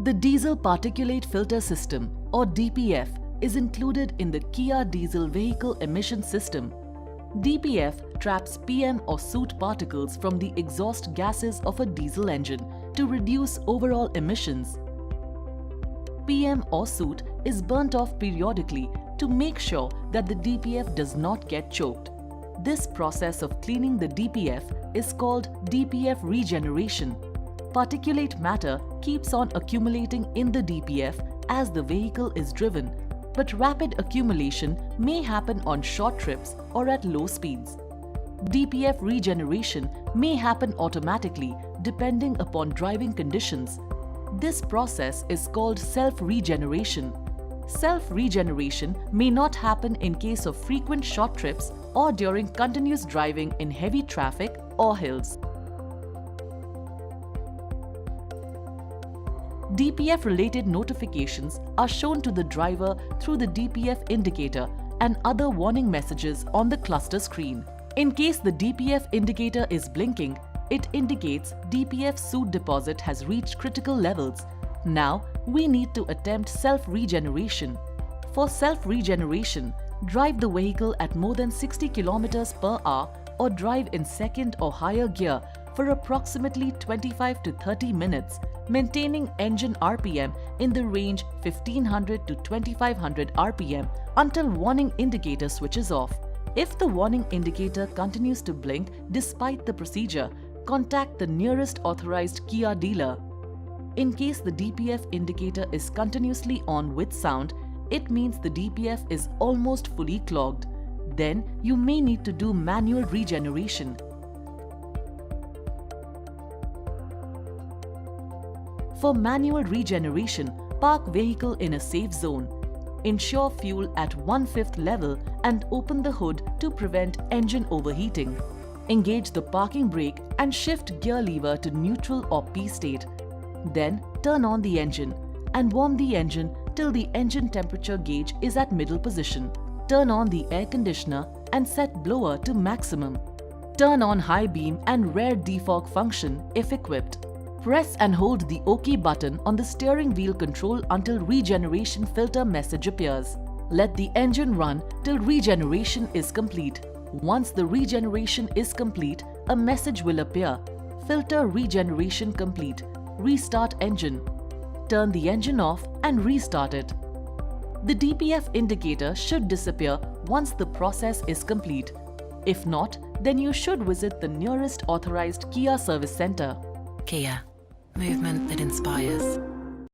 The Diesel Particulate Filter System, or DPF, is included in the Kia Diesel Vehicle Emission System. DPF traps PM or soot particles from the exhaust gases of a diesel engine to reduce overall emissions. PM or soot is burnt off periodically to make sure that the DPF does not get choked. This process of cleaning the DPF is called DPF regeneration. Particulate matter keeps on accumulating in the DPF as the vehicle is driven, but rapid accumulation may happen on short trips or at low speeds. DPF regeneration may happen automatically depending upon driving conditions. This process is called self-regeneration. Self-regeneration may not happen in case of frequent short trips or during continuous driving in heavy traffic or hills. DPF-related notifications are shown to the driver through the DPF indicator and other warning messages on the cluster screen. In case the DPF indicator is blinking, it indicates DPF soot deposit has reached critical levels. Now, we need to attempt self-regeneration. For self-regeneration, drive the vehicle at more than 60 km per hour or drive in second or higher gear for approximately 25 to 30 minutes, maintaining engine RPM in the range 1500 to 2500 RPM until warning indicator switches off. If the warning indicator continues to blink despite the procedure, contact the nearest authorized Kia dealer. In case the DPF indicator is continuously on with sound, it means the DPF is almost fully clogged. Then you may need to do manual regeneration. For manual regeneration, park vehicle in a safe zone. Ensure fuel at 1/5 level and open the hood to prevent engine overheating. Engage the parking brake and shift gear lever to neutral or P state. Then turn on the engine and warm the engine till the engine temperature gauge is at middle position. Turn on the air conditioner and set blower to maximum. Turn on high beam and rear defog function if equipped. Press and hold the OK button on the steering wheel control until regeneration filter message appears. Let the engine run till regeneration is complete. Once the regeneration is complete, a message will appear. Filter regeneration complete. Restart engine. Turn the engine off and restart it. The DPF indicator should disappear once the process is complete. If not, then you should visit the nearest authorized Kia service center. Kia, movement that inspires.